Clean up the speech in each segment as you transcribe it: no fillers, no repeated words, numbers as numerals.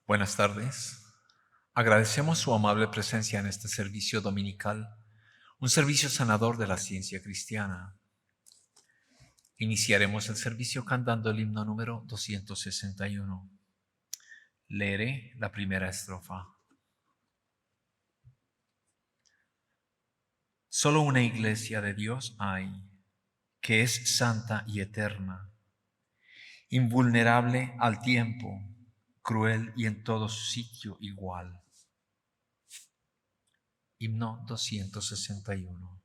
Buenas tardes. Agradecemos su amable presencia en este servicio dominical, un servicio sanador de la ciencia cristiana. Iniciaremos el servicio cantando el himno número 261. Leeré la primera estrofa. Solo una iglesia de Dios hay, que es santa y eterna, invulnerable al tiempo, cruel y en todo sitio igual. Himno 261.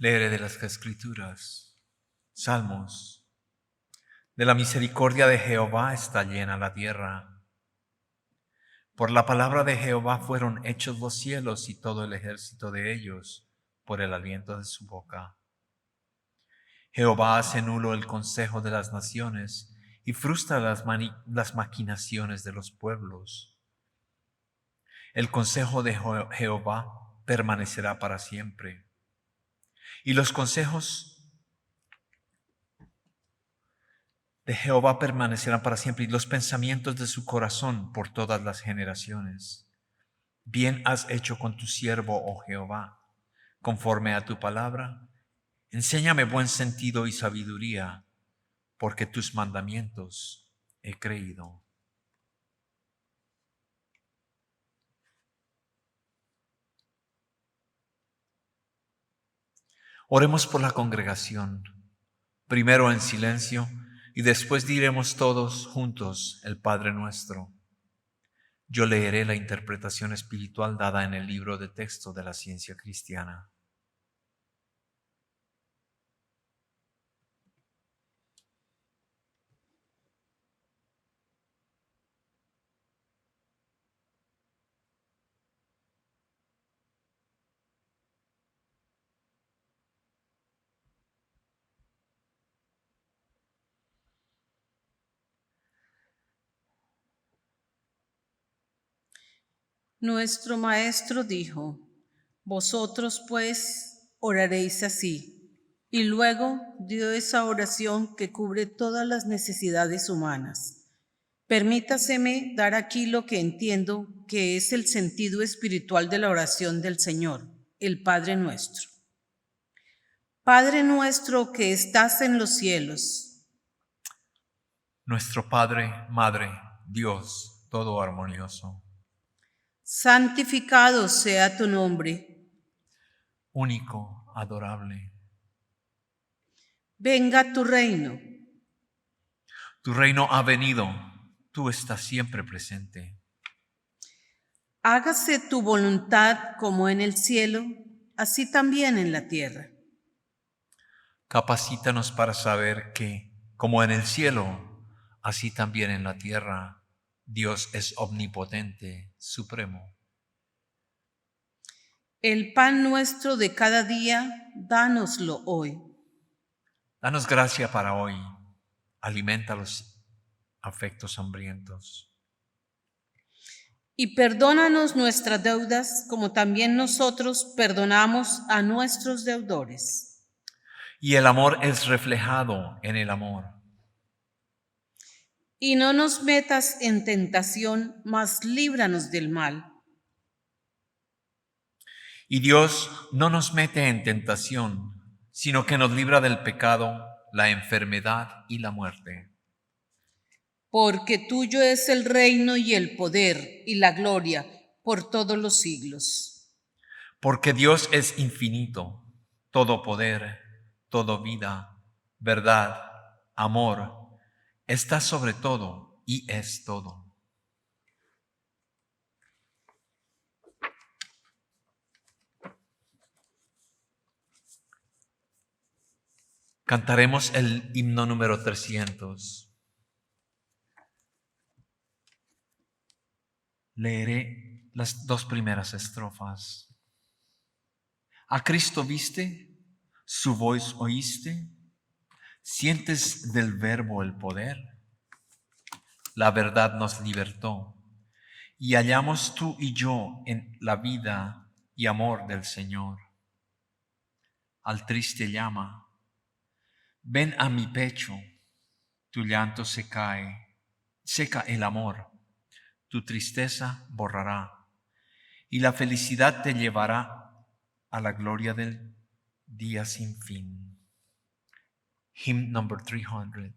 Leeré de las Escrituras. Salmos. De la misericordia de Jehová está llena la tierra. Por la palabra de Jehová fueron hechos los cielos y todo el ejército de ellos, por el aliento de su boca. Jehová hace nulo el consejo de las naciones y frustra las maquinaciones de los pueblos. El consejo de Jehová permanecerá para siempre, y los consejos de Jehová permanecerán para siempre, y los pensamientos de su corazón por todas las generaciones. Bien has hecho con tu siervo, oh Jehová, conforme a tu palabra. Enséñame buen sentido y sabiduría, porque tus mandamientos he creído. Oremos por la congregación, primero en silencio y después diremos todos juntos el Padre Nuestro. Yo leeré la interpretación espiritual dada en el libro de texto de la ciencia cristiana. Nuestro Maestro dijo: vosotros pues oraréis así, y luego dio esa oración que cubre todas las necesidades humanas. Permítaseme dar aquí lo que entiendo que es el sentido espiritual de la oración del Señor, el Padre Nuestro. Padre nuestro que estás en los cielos. Nuestro Padre, Madre, Dios, todo armonioso. Santificado sea tu nombre. Único, adorable. Venga tu reino. Tu reino ha venido, tú estás siempre presente. Hágase tu voluntad como en el cielo, así también en la tierra. Capacítanos para saber que, como en el cielo, así también en la tierra, Dios es omnipotente, supremo. El pan nuestro de cada día, dánoslo hoy. Danos gracia para hoy. Alimenta los afectos hambrientos. Y perdónanos nuestras deudas, como también nosotros perdonamos a nuestros deudores. Y el amor es reflejado en el amor. Y no nos metas en tentación, mas líbranos del mal. Y Dios no nos mete en tentación, sino que nos libra del pecado, la enfermedad y la muerte. Porque tuyo es el reino y el poder y la gloria por todos los siglos. Porque Dios es infinito, todo poder, todo vida, verdad, amor, está sobre todo y es todo. Cantaremos el himno número 300. Leeré las 2 primeras estrofas. A Cristo viste, su voz oíste, sientes del verbo el poder. La verdad nos libertó y hallamos tú y yo en la vida y amor del Señor. Al triste llama, ven a mi pecho, tu llanto se cae, seca el amor, tu tristeza borrará y la felicidad te llevará a la gloria del día sin fin. Hymn number 300.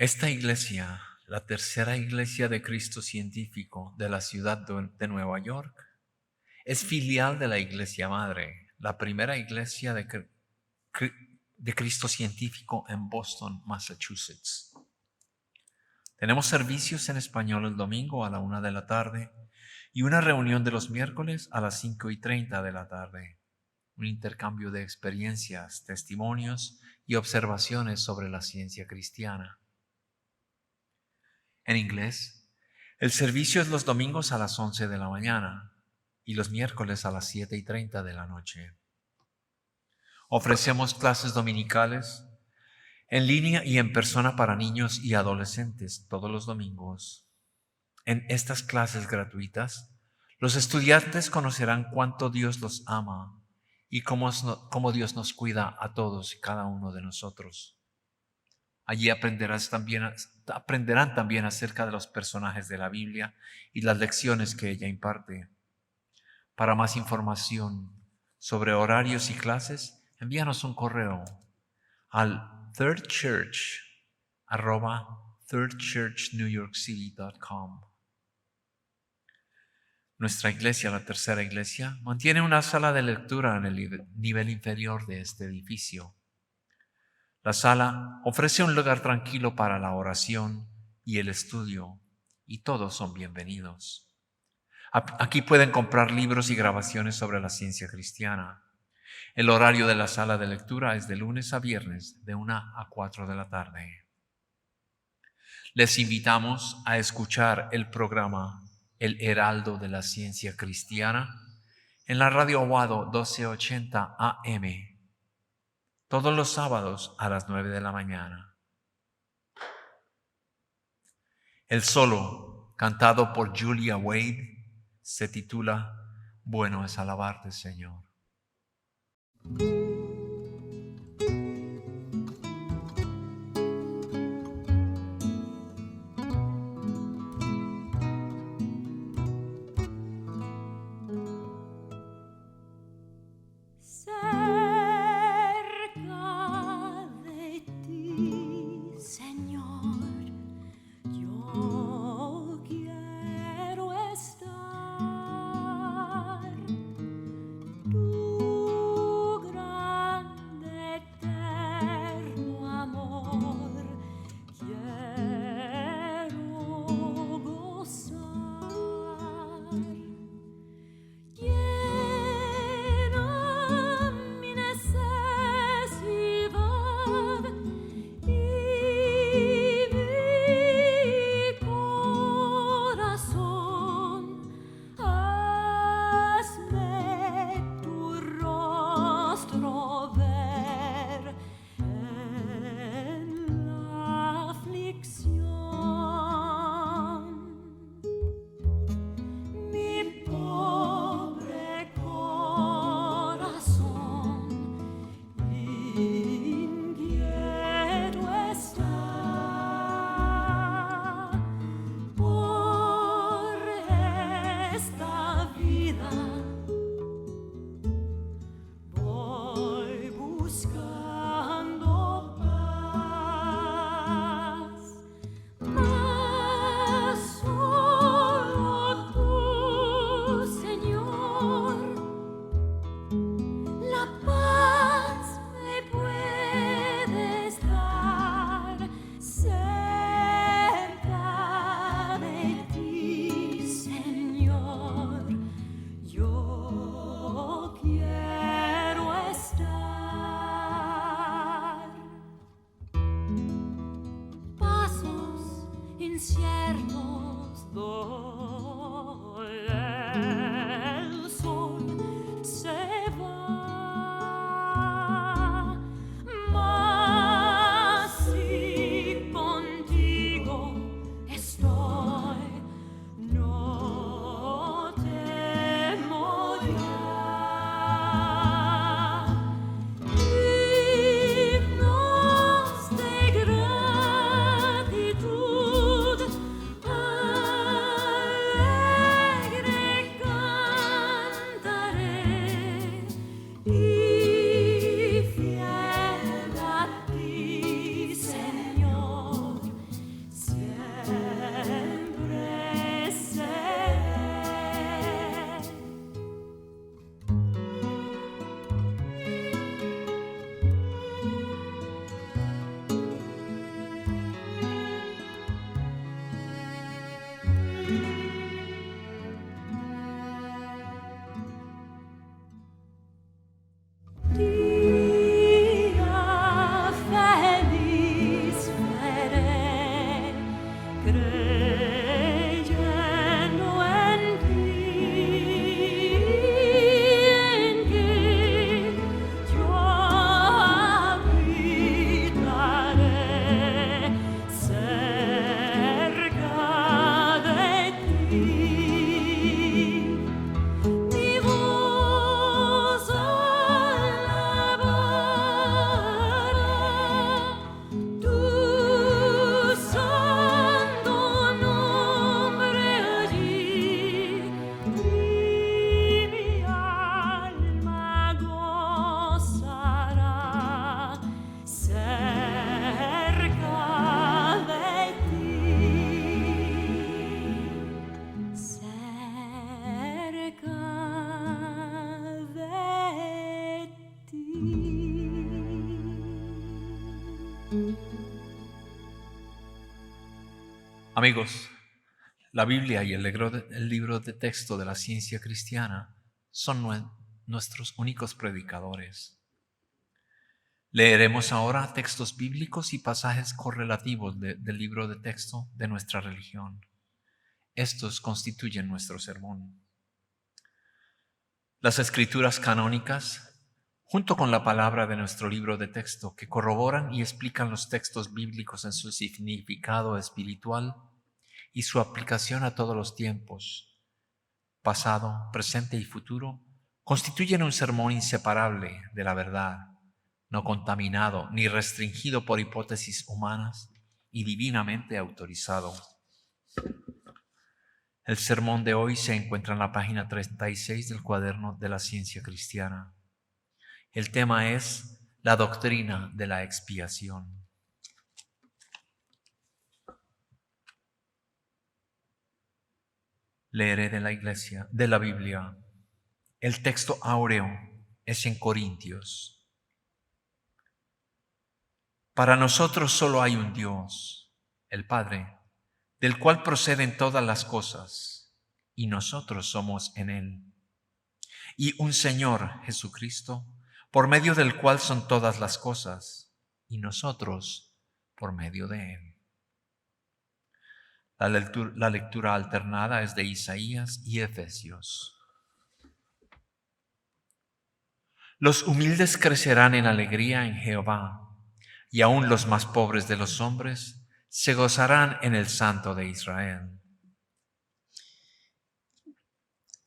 Esta iglesia, la tercera iglesia de Cristo científico de la ciudad de Nueva York, es filial de la iglesia madre, la primera iglesia de Cristo científico en Boston, Massachusetts. Tenemos servicios en español el domingo a la 1 de la tarde y una reunión de los miércoles a las 5:30 de la tarde. Un intercambio de experiencias, testimonios y observaciones sobre la ciencia cristiana. En inglés, el servicio es los domingos a las 11 de la mañana y los miércoles a las 7:30 de la noche. Ofrecemos clases dominicales en línea y en persona para niños y adolescentes todos los domingos. En estas clases gratuitas, los estudiantes conocerán cuánto Dios los ama y cómo Dios nos cuida a todos y cada uno de nosotros. Allí aprenderán también acerca de los personajes de la Biblia y las lecciones que ella imparte. Para más información sobre horarios y clases, envíanos un correo al thirdchurch@thirdchurchnewyorkcity.com. Nuestra iglesia, la Tercera Iglesia, mantiene una sala de lectura en el nivel inferior de este edificio. La sala ofrece un lugar tranquilo para la oración y el estudio, y todos son bienvenidos. Aquí pueden comprar libros y grabaciones sobre la ciencia cristiana. El horario de la sala de lectura es de lunes a viernes, de 1 a 4 de la tarde. Les invitamos a escuchar el programa El Heraldo de la Ciencia Cristiana en la Radio Aguado 1280 AM, todos los sábados a las 9 de la mañana. El solo, cantado por Julia Wade, se titula Bueno es alabarte, Señor. Amigos, la Biblia y el libro de texto de la ciencia cristiana son nuestros únicos predicadores. Leeremos ahora textos bíblicos y pasajes correlativos del libro de texto de nuestra religión. Estos constituyen nuestro sermón. Las escrituras canónicas, junto con la palabra de nuestro libro de texto, que corroboran y explican los textos bíblicos en su significado espiritual y su aplicación a todos los tiempos, pasado, presente y futuro, constituyen un sermón inseparable de la verdad, no contaminado ni restringido por hipótesis humanas y divinamente autorizado. El sermón de hoy se encuentra en la página 36 del cuaderno de la ciencia cristiana. El tema es la doctrina de la expiación. Leeré de la Biblia. El texto áureo es en Corintios. Para nosotros solo hay un Dios, el Padre, del cual proceden todas las cosas, y nosotros somos en Él. Y un Señor, Jesucristo, por medio del cual son todas las cosas, y nosotros por medio de Él. La lectura alternada es de Isaías y Efesios. Los humildes crecerán en alegría en Jehová, y aun los más pobres de los hombres se gozarán en el Santo de Israel.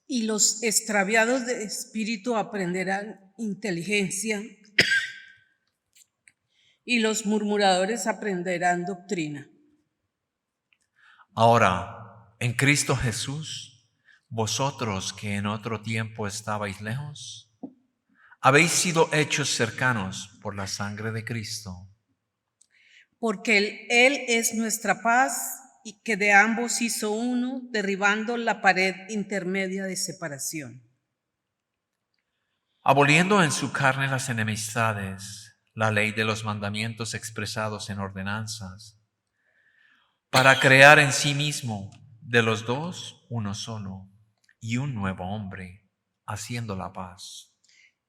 Y los extraviados de espíritu aprenderán inteligencia, y los murmuradores aprenderán doctrina. Ahora, en Cristo Jesús, vosotros que en otro tiempo estabais lejos, habéis sido hechos cercanos por la sangre de Cristo. Porque Él es nuestra paz, y que de ambos hizo uno, derribando la pared intermedia de separación. Aboliendo en su carne las enemistades, la ley de los mandamientos expresados en ordenanzas, para crear en sí mismo de los dos uno solo y un nuevo hombre, haciendo la paz.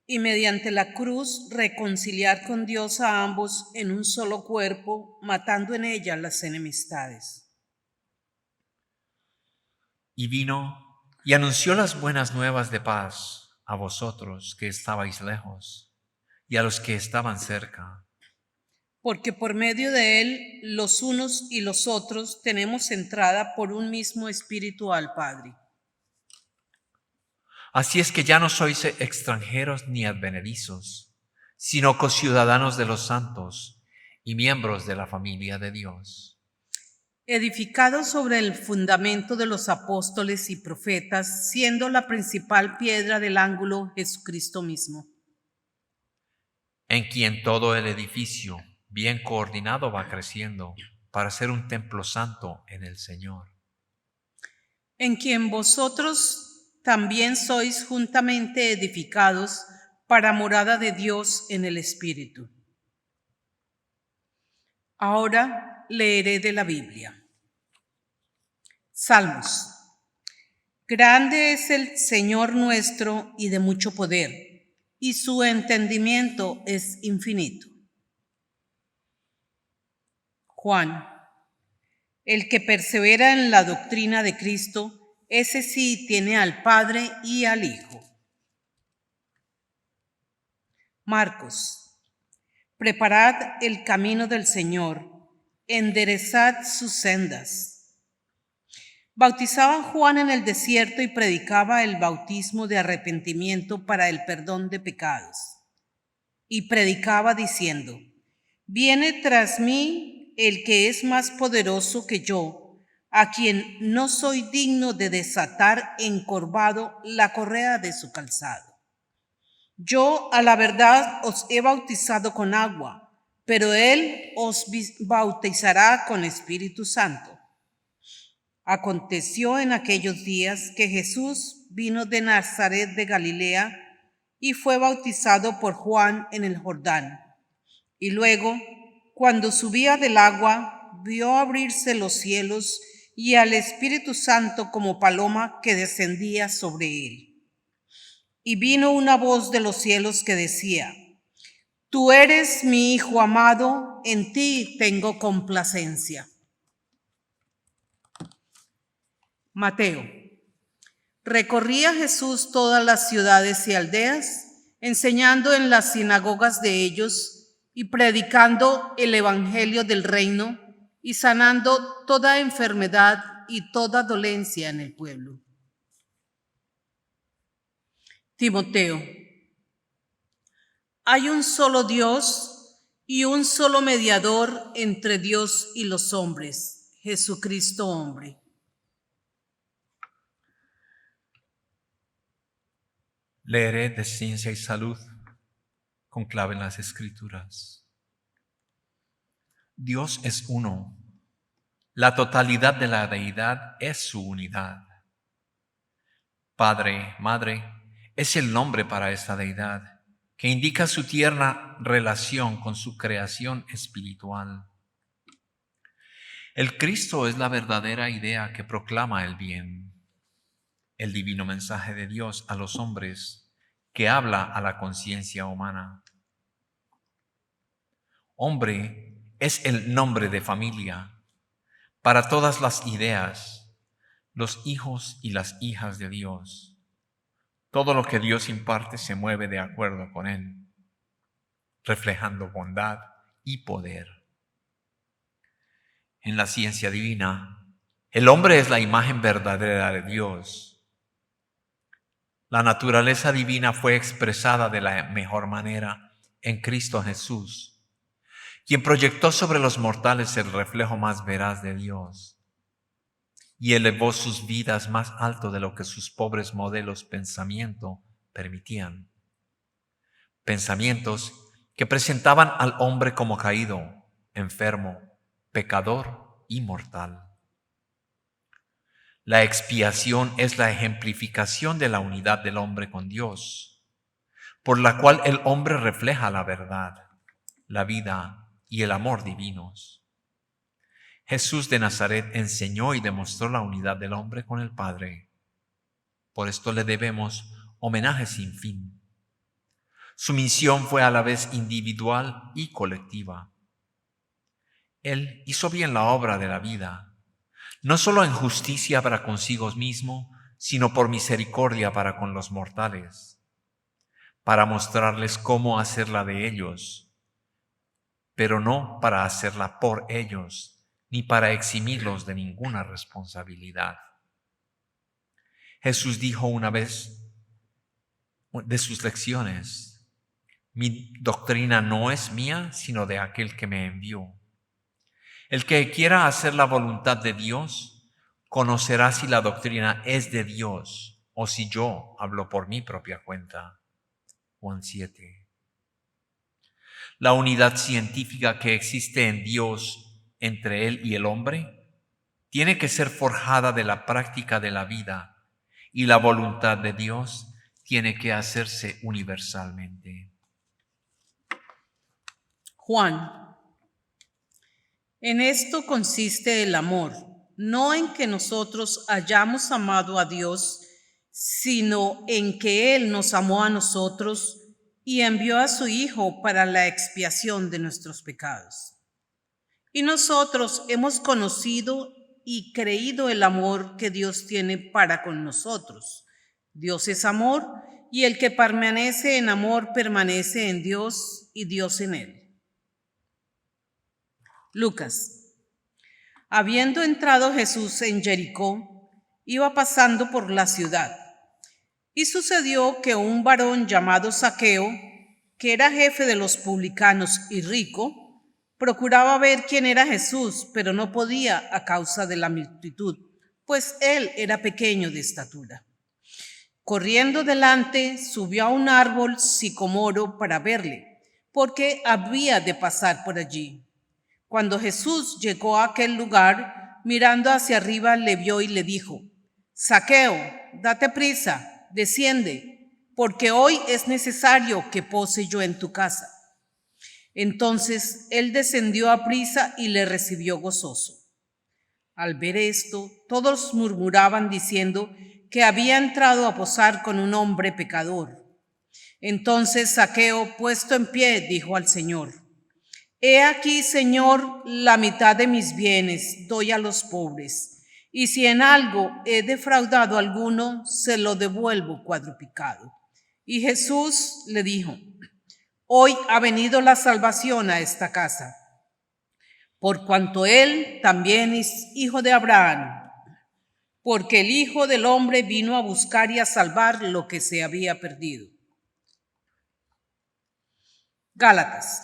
Y mediante la cruz reconciliar con Dios a ambos en un solo cuerpo, matando en ella las enemistades. Y vino y anunció las buenas nuevas de paz a vosotros que estabais lejos y a los que estaban cerca. Porque por medio de Él, los unos y los otros tenemos entrada por un mismo Espíritu al Padre. Así es que ya no sois extranjeros ni advenedizos, sino conciudadanos de los santos y miembros de la familia de Dios, Edificados sobre el fundamento de los apóstoles y profetas, siendo la principal piedra del ángulo Jesucristo mismo, en quien todo el edificio, bien coordinado, va creciendo para ser un templo santo en el Señor. en quien vosotros también sois juntamente edificados para morada de Dios en el Espíritu. Ahora leeré de la Biblia. Salmos. Grande es el Señor nuestro y de mucho poder, y su entendimiento es infinito. Juan. El que persevera en la doctrina de Cristo, ese sí tiene al Padre y al Hijo. Marcos. Preparad el camino del Señor, enderezad sus sendas. Bautizaba Juan en el desierto y predicaba el bautismo de arrepentimiento para el perdón de pecados. Y predicaba diciendo: viene tras mí el que es más poderoso que yo, a quien no soy digno de desatar encorvado la correa de su calzado. Yo a la verdad os he bautizado con agua, pero él os bautizará con Espíritu Santo. Aconteció en aquellos días que Jesús vino de Nazaret de Galilea y fue bautizado por Juan en el Jordán. Y luego cuando subía del agua, vio abrirse los cielos y al Espíritu Santo como paloma que descendía sobre él. Y vino una voz de los cielos que decía: Tú eres mi Hijo amado, en ti tengo complacencia. Mateo. Recorría Jesús todas las ciudades y aldeas, enseñando en las sinagogas de ellos y predicando el evangelio del reino y sanando toda enfermedad y toda dolencia en el pueblo. Timoteo. Hay un solo Dios y un solo mediador entre Dios y los hombres, Jesucristo hombre. Leeré de Ciencia y Salud con clave en las Escrituras. Dios es uno. La totalidad de la deidad es su unidad. Padre, Madre, es el nombre para esta deidad, que indica su tierna relación con su creación espiritual. El Cristo es la verdadera idea que proclama el bien, el divino mensaje de Dios a los hombres que habla a la conciencia humana. Hombre es el nombre de familia para todas las ideas, los hijos y las hijas de Dios. Todo lo que Dios imparte se mueve de acuerdo con Él, reflejando bondad y poder. En la ciencia divina, el hombre es la imagen verdadera de Dios. La naturaleza divina fue expresada de la mejor manera en Cristo Jesús, quien proyectó sobre los mortales el reflejo más veraz de Dios y elevó sus vidas más alto de lo que sus pobres modelos pensamiento permitían. Pensamientos que presentaban al hombre como caído, enfermo, pecador y mortal. La expiación es la ejemplificación de la unidad del hombre con Dios, por la cual el hombre refleja la verdad, la vida y el amor divinos. Jesús de Nazaret enseñó y demostró la unidad del hombre con el Padre. Por esto le debemos homenaje sin fin. Su misión fue a la vez individual y colectiva. Él hizo bien la obra de la vida, no solo en justicia para consigo mismo, sino por misericordia para con los mortales, para mostrarles cómo hacerla de ellos, pero no para hacerla por ellos, ni para eximirlos de ninguna responsabilidad. Jesús dijo una vez de sus lecciones: mi doctrina no es mía, sino de aquel que me envió. El que quiera hacer la voluntad de Dios, conocerá si la doctrina es de Dios o si yo hablo por mi propia cuenta. Juan 7. La unidad científica que existe en Dios entre Él y el hombre tiene que ser forjada de la práctica de la vida, y la voluntad de Dios tiene que hacerse universalmente. Juan. En esto consiste el amor, no en que nosotros hayamos amado a Dios, sino en que Él nos amó a nosotros y envió a su Hijo para la expiación de nuestros pecados. Y nosotros hemos conocido y creído el amor que Dios tiene para con nosotros. Dios es amor, y el que permanece en amor permanece en Dios y Dios en él. Lucas. Habiendo entrado Jesús en Jericó, iba pasando por la ciudad. Y sucedió que un varón llamado Zaqueo, que era jefe de los publicanos y rico, procuraba ver quién era Jesús, pero no podía a causa de la multitud, pues él era pequeño de estatura. Corriendo delante, subió a un árbol sicomoro para verle, porque había de pasar por allí. Cuando Jesús llegó a aquel lugar, mirando hacia arriba, le vio y le dijo: Zaqueo, date prisa, desciende, porque hoy es necesario que pose yo en tu casa. Entonces él descendió aprisa y le recibió gozoso. Al ver esto, todos murmuraban diciendo que había entrado a posar con un hombre pecador. Entonces Zaqueo, puesto en pie, dijo al Señor: He aquí, Señor, la mitad de mis bienes doy a los pobres, y si en algo he defraudado a alguno, se lo devuelvo cuadruplicado. Y Jesús le dijo: Hoy ha venido la salvación a esta casa, por cuanto él también es hijo de Abraham, porque el Hijo del Hombre vino a buscar y a salvar lo que se había perdido. Gálatas.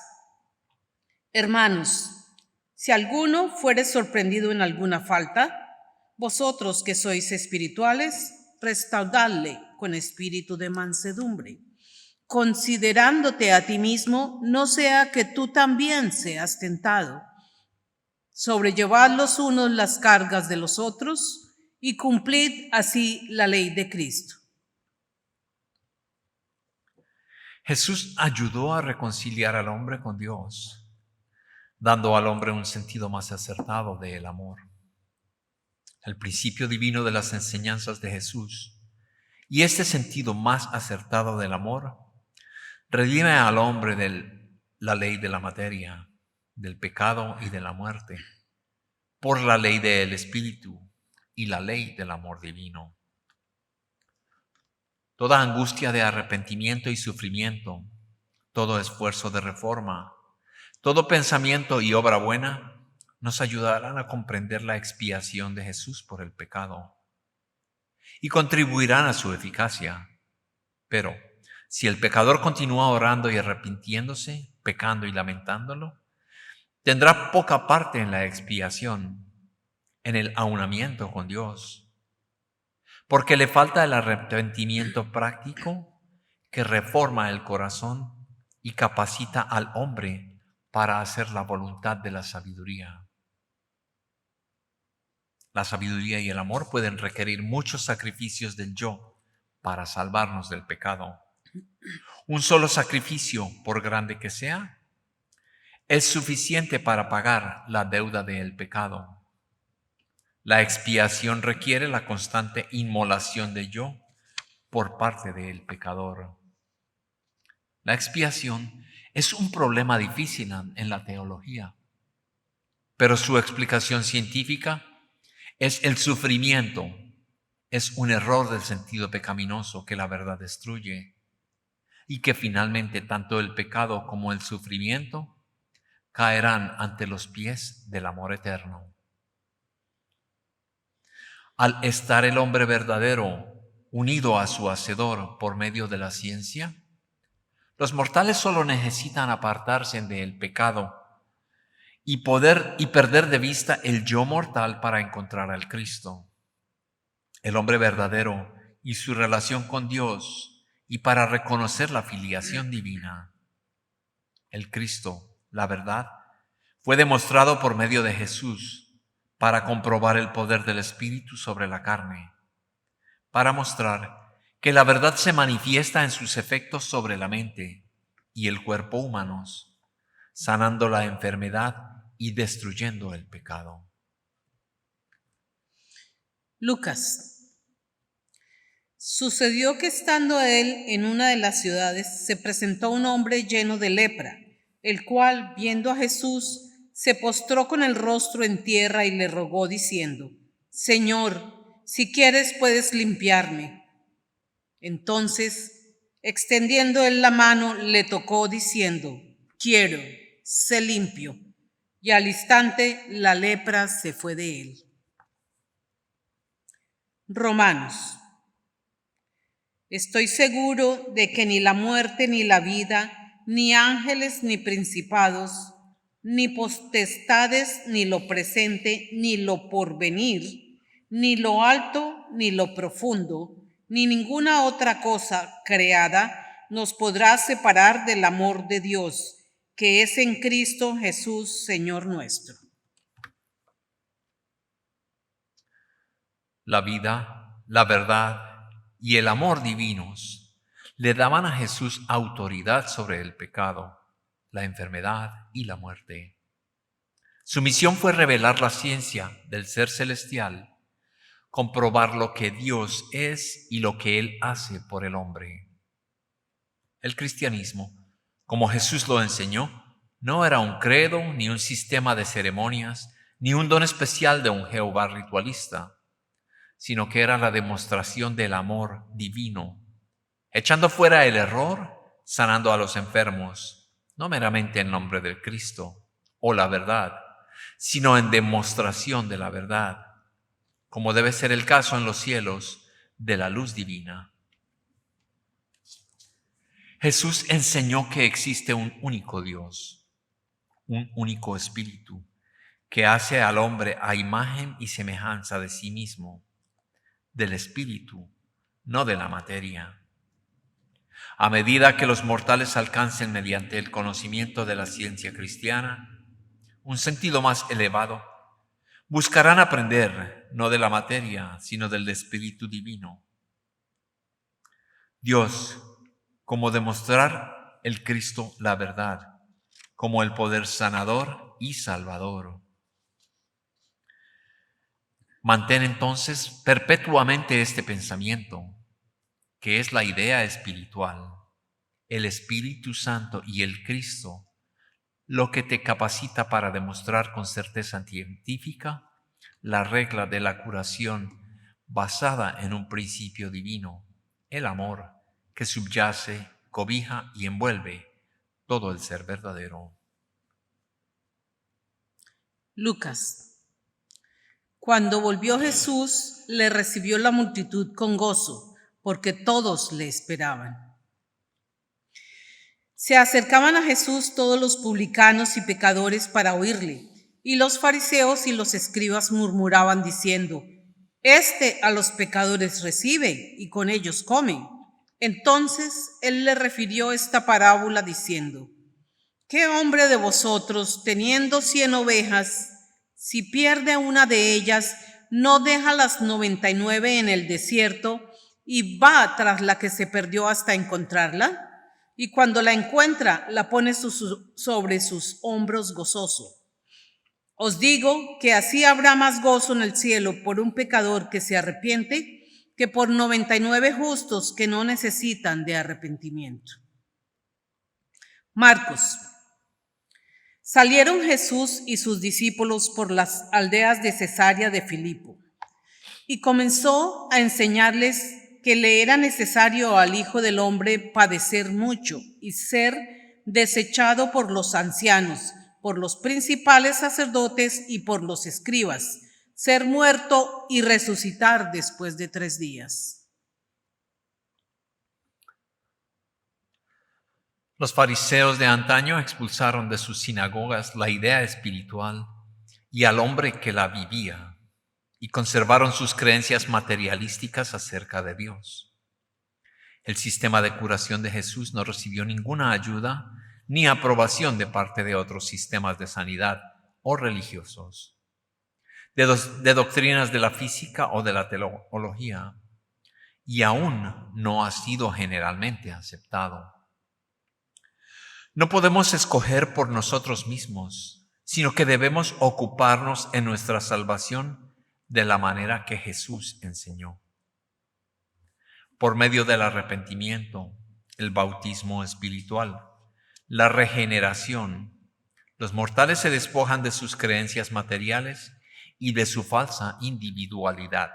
Hermanos, si alguno fuere sorprendido en alguna falta, vosotros que sois espirituales, restauradle con espíritu de mansedumbre, considerándote a ti mismo, no sea que tú también seas tentado. Sobrellevad los unos las cargas de los otros y cumplid así la ley de Cristo. Jesús ayudó a reconciliar al hombre con Dios, dando al hombre un sentido más acertado del amor. El principio divino de las enseñanzas de Jesús y este sentido más acertado del amor redime al hombre de la ley de la materia, del pecado y de la muerte, por la ley del Espíritu y la ley del amor divino. Toda angustia de arrepentimiento y sufrimiento, todo esfuerzo de reforma, todo pensamiento y obra buena nos ayudarán a comprender la expiación de Jesús por el pecado y contribuirán a su eficacia. Pero si el pecador continúa orando y arrepintiéndose, pecando y lamentándolo, tendrá poca parte en la expiación, en el aunamiento con Dios, porque le falta el arrepentimiento práctico que reforma el corazón y capacita al hombre para hacer la voluntad de la sabiduría. La sabiduría y el amor pueden requerir muchos sacrificios del yo para salvarnos del pecado. Un solo sacrificio, por grande que sea, es suficiente para pagar la deuda del pecado. La expiación requiere la constante inmolación del yo por parte del pecador. La expiación es un problema difícil en la teología, pero su explicación científica es el sufrimiento. Es un error del sentido pecaminoso que la verdad destruye y que finalmente tanto el pecado como el sufrimiento caerán ante los pies del amor eterno. Al estar el hombre verdadero unido a su Hacedor por medio de la ciencia, los mortales solo necesitan apartarse del pecado y perder de vista el yo mortal para encontrar al Cristo, el hombre verdadero y su relación con Dios, y para reconocer la filiación divina. El Cristo, la verdad, fue demostrado por medio de Jesús para comprobar el poder del Espíritu sobre la carne, para mostrar que la verdad se manifiesta en sus efectos sobre la mente y el cuerpo humanos, sanando la enfermedad y destruyendo el pecado. Lucas. Sucedió que estando él en una de las ciudades, se presentó un hombre lleno de lepra, el cual, viendo a Jesús, se postró con el rostro en tierra y le rogó diciendo: Señor, si quieres puedes limpiarme. Entonces, extendiendo él la mano, le tocó diciendo: Quiero, sé limpio. Y al instante la lepra se fue de él. Romanos. Estoy seguro de que ni la muerte ni la vida, ni ángeles ni principados, ni potestades, ni lo presente, ni lo porvenir, ni lo alto, ni lo profundo, ni ninguna otra cosa creada nos podrá separar del amor de Dios, que es en Cristo Jesús, Señor nuestro. La vida, la verdad y el amor divinos le daban a Jesús autoridad sobre el pecado, la enfermedad y la muerte. Su misión fue revelar la ciencia del ser celestial, comprobar lo que Dios es y lo que Él hace por el hombre. El cristianismo, como Jesús lo enseñó, no era un credo, ni un sistema de ceremonias, ni un don especial de un Jehová ritualista, sino que era la demostración del amor divino, echando fuera el error, sanando a los enfermos, no meramente en nombre del Cristo o la verdad, sino en demostración de la verdad, como debe ser el caso en los cielos de la luz divina. Jesús enseñó que existe un único Dios, un único Espíritu, que hace al hombre a imagen y semejanza de sí mismo, del Espíritu, no de la materia. A medida que los mortales alcancen mediante el conocimiento de la ciencia cristiana un sentido más elevado, buscarán aprender no de la materia, sino del Espíritu divino. Dios, como demostrar el Cristo la verdad, como el poder sanador y salvador. Mantén entonces perpetuamente este pensamiento, que es la idea espiritual, el Espíritu Santo y el Cristo, lo que te capacita para demostrar con certeza científica la regla de la curación basada en un principio divino, el amor, que subyace, cobija y envuelve todo el ser verdadero. Lucas. Cuando volvió Jesús, le recibió la multitud con gozo, porque todos le esperaban. Se acercaban a Jesús todos los publicanos y pecadores para oírle, y los fariseos y los escribas murmuraban diciendo: «Este a los pecadores recibe y con ellos come». Entonces él le refirió esta parábola diciendo: «¿Qué hombre de vosotros, teniendo 100 ovejas, si pierde una de ellas, no deja las 99 en el desierto y va tras la que se perdió hasta encontrarla? Y cuando la encuentra, la pone sobre sus hombros gozoso. Os digo que así habrá más gozo en el cielo por un pecador que se arrepiente que por 99 justos que no necesitan de arrepentimiento». Marcos. Salieron Jesús y sus discípulos por las aldeas de Cesarea de Filipo, y comenzó a enseñarles que le era necesario al Hijo del Hombre padecer mucho y ser desechado por los ancianos, por los principales sacerdotes y por los escribas, ser muerto y resucitar después de 3 días. Los fariseos de antaño expulsaron de sus sinagogas la idea espiritual y al hombre que la vivía, y conservaron sus creencias materialísticas acerca de Dios. El sistema de curación de Jesús no recibió ninguna ayuda ni aprobación de parte de otros sistemas de sanidad o religiosos, de doctrinas de la física o de la teología, y aún no ha sido generalmente aceptado. No podemos escoger por nosotros mismos, sino que debemos ocuparnos en nuestra salvación de la manera que Jesús enseñó. Por medio del arrepentimiento, el bautismo espiritual, la regeneración, los mortales se despojan de sus creencias materiales y de su falsa individualidad.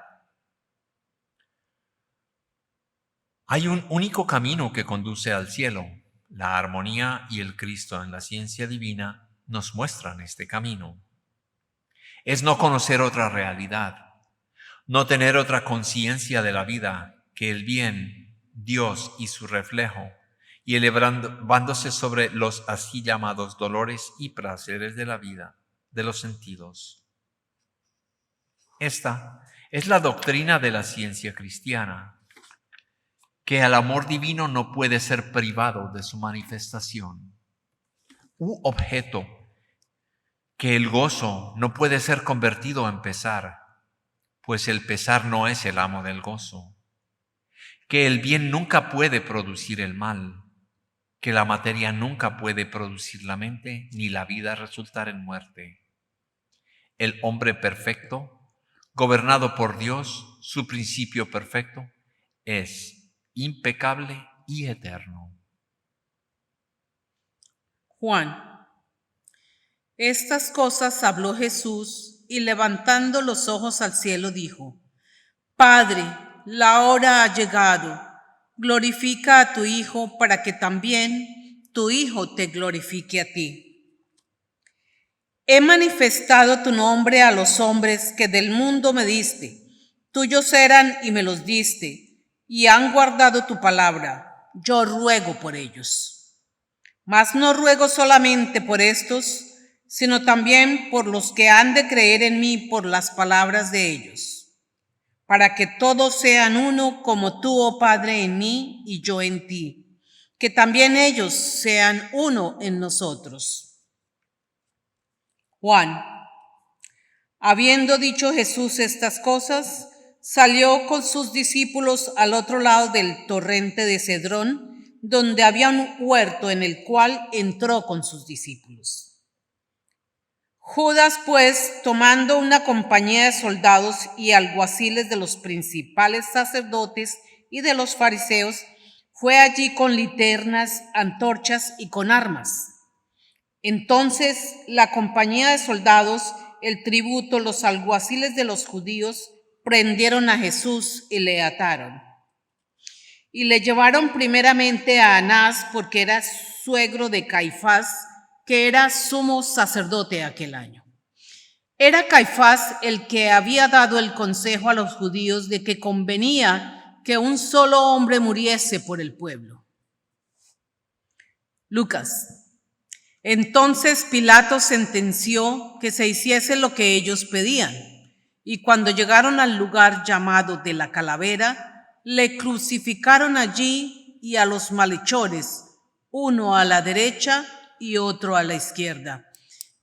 Hay un único camino que conduce al cielo. La armonía y el Cristo en la ciencia divina nos muestran este camino. Es no conocer otra realidad, no tener otra conciencia de la vida que el bien, Dios y su reflejo, y elevándose sobre los así llamados dolores y placeres de la vida, de los sentidos. Esta es la doctrina de la ciencia cristiana, que el amor divino no puede ser privado de su manifestación, u objeto, que el gozo no puede ser convertido en pesar, pues el pesar no es el amo del gozo, que el bien nunca puede producir el mal, que la materia nunca puede producir la mente, ni la vida resultar en muerte. El hombre perfecto, gobernado por Dios, su principio perfecto, es impecable y eterno. Juan. Estas cosas habló Jesús y levantando los ojos al cielo dijo: Padre, la hora ha llegado. Glorifica a tu Hijo para que también tu Hijo te glorifique a ti. He manifestado tu nombre a los hombres que del mundo me diste. Tuyos eran y me los diste, y han guardado tu palabra. Yo ruego por ellos. Mas no ruego solamente por estos, sino también por los que han de creer en mí por las palabras de ellos, para que todos sean uno como tú, oh Padre, en mí y yo en ti, que también ellos sean uno en nosotros. Juan. Habiendo dicho Jesús estas cosas, salió con sus discípulos al otro lado del torrente de Cedrón, donde había un huerto en el cual entró con sus discípulos. Judas, pues, tomando una compañía de soldados y alguaciles de los principales sacerdotes y de los fariseos, fue allí con linternas, antorchas y con armas. Entonces la compañía de soldados, el tributo, los alguaciles de los judíos, prendieron a Jesús y le ataron. Y le llevaron primeramente a Anás, porque era suegro de Caifás, que era sumo sacerdote aquel año. Era Caifás el que había dado el consejo a los judíos de que convenía que un solo hombre muriese por el pueblo. Lucas. Entonces Pilato sentenció que se hiciese lo que ellos pedían, y cuando llegaron al lugar llamado de la Calavera, le crucificaron allí y a los malhechores, uno a la derecha y otro a la izquierda.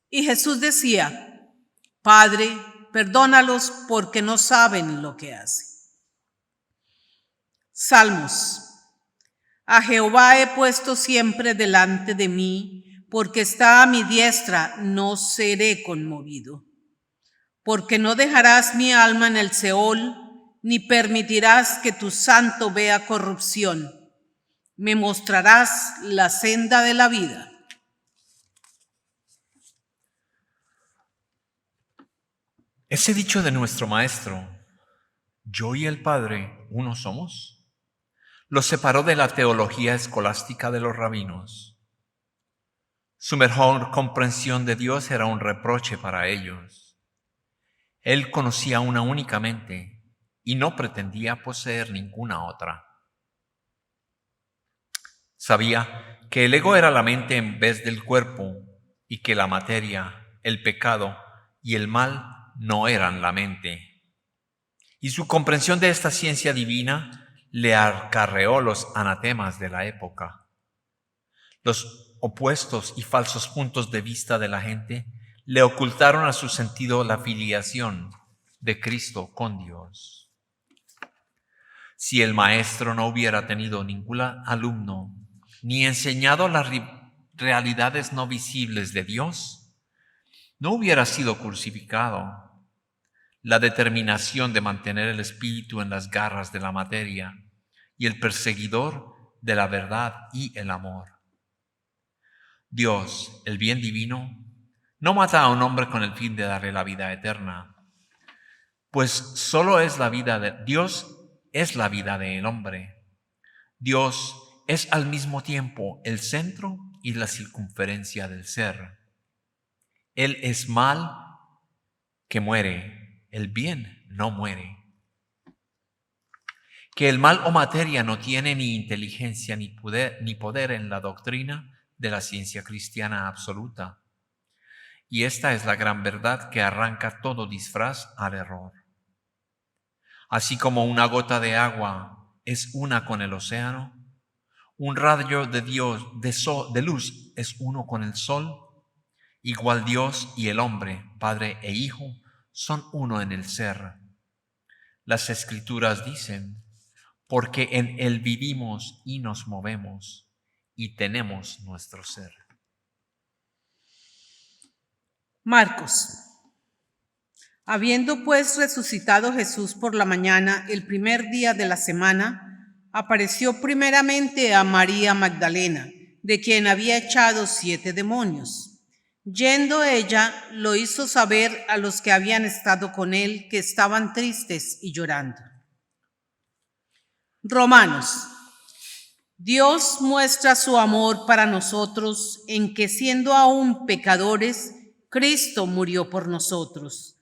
Y Jesús decía: Padre, perdónalos porque no saben lo que hacen. Salmos. A Jehová he puesto siempre delante de mí, porque está a mi diestra, no seré conmovido. Porque no dejarás mi alma en el Seol, ni permitirás que tu santo vea corrupción. Me mostrarás la senda de la vida. Ese dicho de nuestro maestro, yo y el Padre uno somos, lo separó de la teología escolástica de los rabinos. Su mejor comprensión de Dios era un reproche para ellos. Él conocía una únicamente y no pretendía poseer ninguna otra. Sabía que el ego era la mente en vez del cuerpo y que la materia, el pecado y el mal no eran la mente. Y su comprensión de esta ciencia divina le acarreó los anatemas de la época. Los opuestos y falsos puntos de vista de la gente le ocultaron a su sentido la filiación de Cristo con Dios. Si el maestro no hubiera tenido ningún alumno ni enseñado las realidades no visibles de Dios, no hubiera sido crucificado. La determinación de mantener el espíritu en las garras de la materia y el perseguidor de la verdad y el amor. Dios, el bien divino, no mata a un hombre con el fin de darle la vida eterna, pues solo es la vida de Dios, es la vida del hombre. Dios es al mismo tiempo el centro y la circunferencia del ser. Él es mal que muere, el bien no muere. Que el mal o materia no tiene ni inteligencia ni poder en la doctrina de la ciencia cristiana absoluta. Y esta es la gran verdad que arranca todo disfraz al error. Así como una gota de agua es una con el océano, un rayo de Dios de luz es uno con el sol, igual Dios y el hombre, Padre e Hijo, son uno en el ser. Las Escrituras dicen: porque en Él vivimos y nos movemos, y tenemos nuestro ser. Marcos. Habiendo pues resucitado Jesús por la mañana, el primer día de la semana, apareció primeramente a María Magdalena, de quien había echado 7 demonios. Yendo ella, lo hizo saber a los que habían estado con él, que estaban tristes y llorando. Romanos. Dios muestra su amor para nosotros en que, siendo aún pecadores, Cristo murió por nosotros.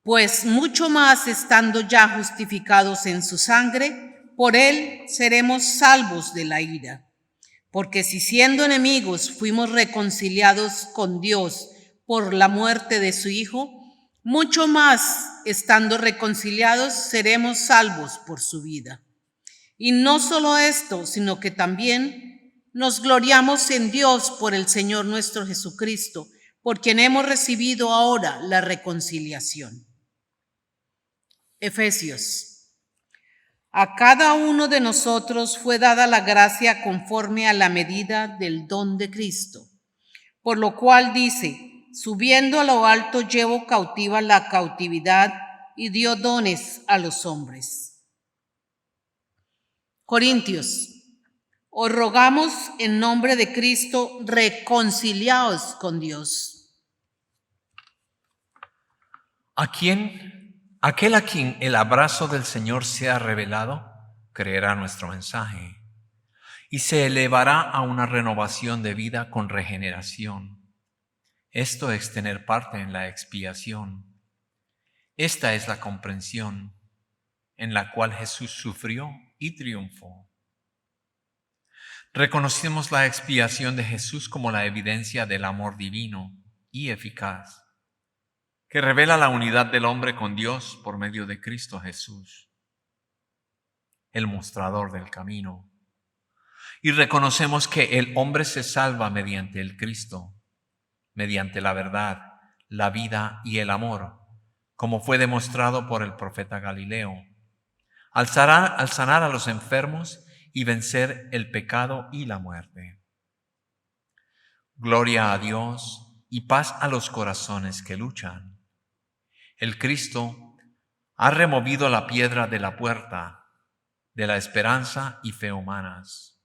Pues mucho más estando ya justificados en su sangre, por él seremos salvos de la ira. Porque si siendo enemigos fuimos reconciliados con Dios por la muerte de su Hijo, mucho más estando reconciliados seremos salvos por su vida. Y no solo esto, sino que también nos gloriamos en Dios por el Señor nuestro Jesucristo, por quien hemos recibido ahora la reconciliación. Efesios. A cada uno de nosotros fue dada la gracia conforme a la medida del don de Cristo, por lo cual dice: subiendo a lo alto llevó cautiva la cautividad y dio dones a los hombres. Corintios. Os rogamos en nombre de Cristo, reconciliaos con Dios. Aquel a quien el abrazo del Señor sea revelado, creerá nuestro mensaje y se elevará a una renovación de vida con regeneración. Esto es tener parte en la expiación. Esta es la comprensión en la cual Jesús sufrió y triunfó. Reconocemos la expiación de Jesús como la evidencia del amor divino y eficaz, que revela la unidad del hombre con Dios por medio de Cristo Jesús, el mostrador del camino. Y reconocemos que el hombre se salva mediante el Cristo, mediante la verdad, la vida y el amor, como fue demostrado por el profeta Galileo, al sanar a los enfermos y vencer el pecado y la muerte. Gloria a Dios y paz a los corazones que luchan. El Cristo ha removido la piedra de la puerta de la esperanza y fe humanas.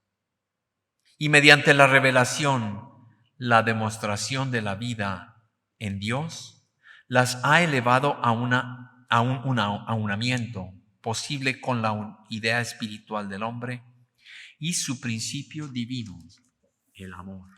Y mediante la revelación, la demostración de la vida en Dios, las ha elevado a un aunamiento posible con la idea espiritual del hombre y su principio divino, el amor.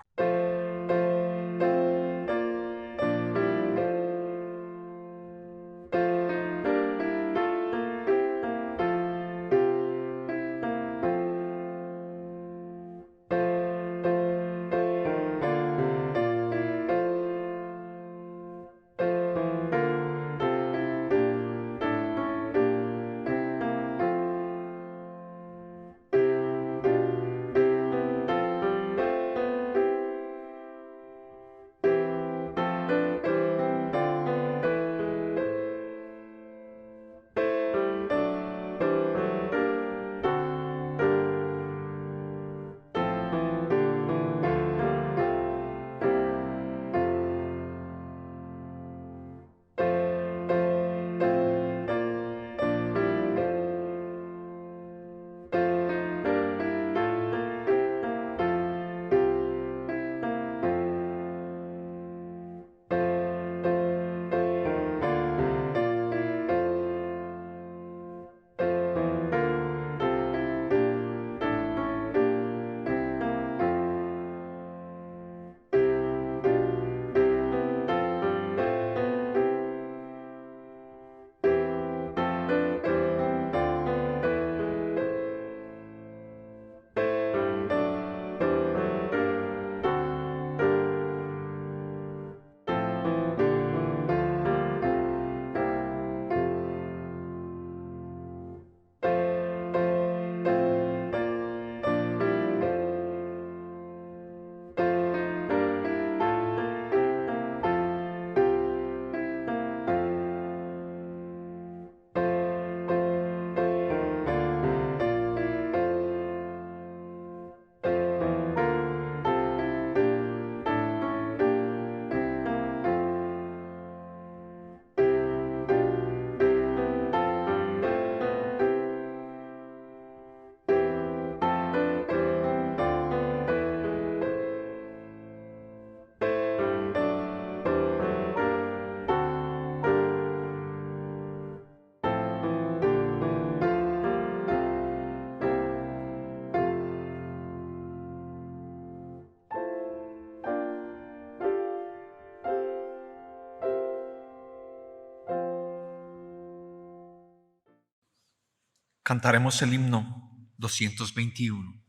Cantaremos el himno 221.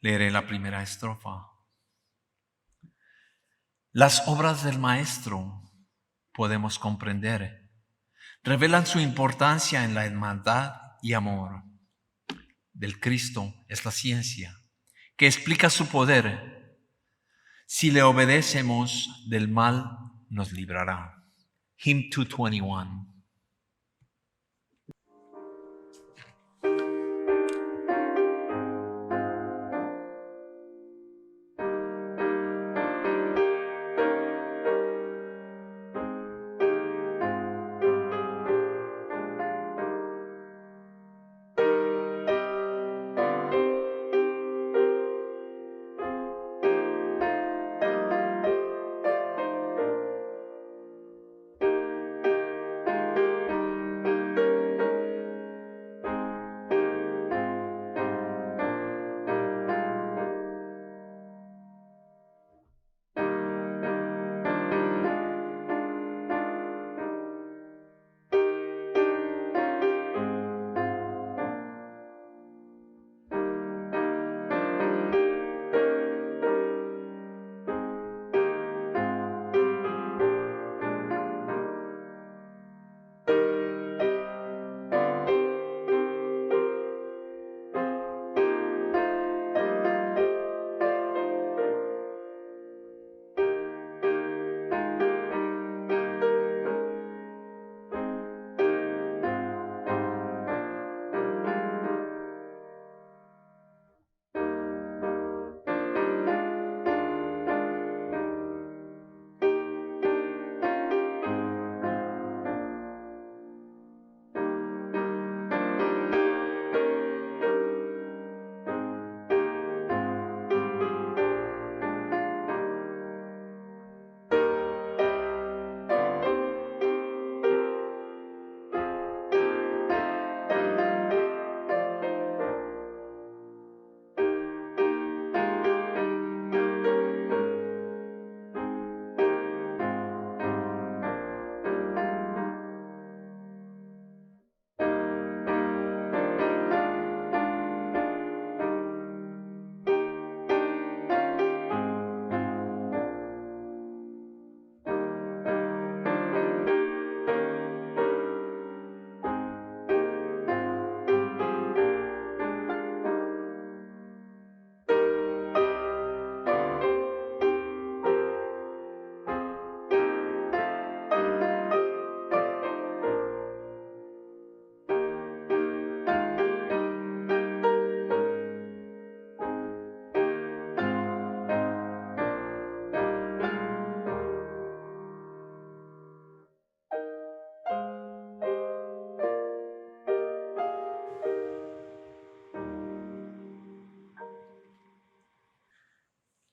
Leeré la primera estrofa. Las obras del Maestro, podemos comprender, revelan su importancia en la hermandad y amor. Del Cristo es la ciencia, que explica su poder. Si le obedecemos, del mal nos librará. Hymn 221.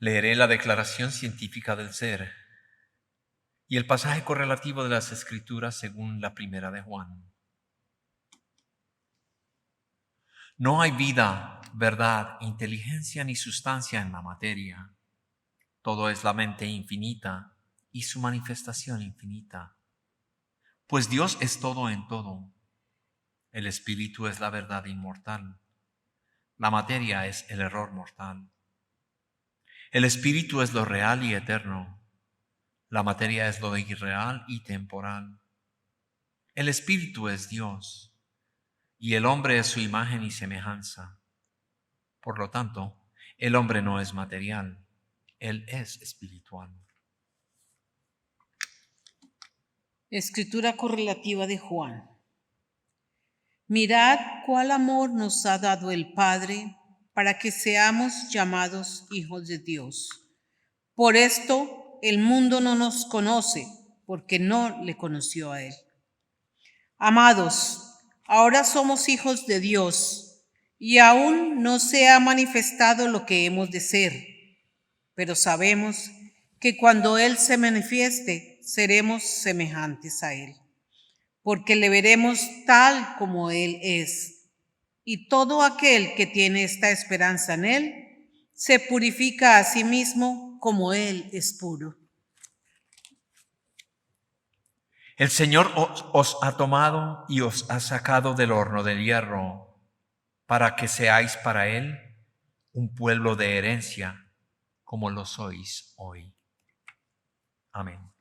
Leeré la declaración científica del ser y el pasaje correlativo de las Escrituras según la primera de Juan. No hay vida, verdad, inteligencia ni sustancia en la materia. Todo es la mente infinita y su manifestación infinita. Pues Dios es todo en todo. El Espíritu es la verdad inmortal. La materia es el error mortal. El Espíritu es lo real y eterno. La materia es lo irreal y temporal. El Espíritu es Dios y el hombre es su imagen y semejanza. Por lo tanto, el hombre no es material, él es espiritual. Escritura correlativa de Juan. Mirad cuál amor nos ha dado el Padre para que seamos llamados hijos de Dios. Por esto el mundo no nos conoce, porque no le conoció a Él. Amados, ahora somos hijos de Dios, y aún no se ha manifestado lo que hemos de ser, pero sabemos que cuando Él se manifieste, seremos semejantes a Él, porque le veremos tal como Él es. Y todo aquel que tiene esta esperanza en Él, se purifica a sí mismo como Él es puro. El Señor os ha tomado y os ha sacado del horno del hierro para que seáis para Él un pueblo de herencia como lo sois hoy. Amén.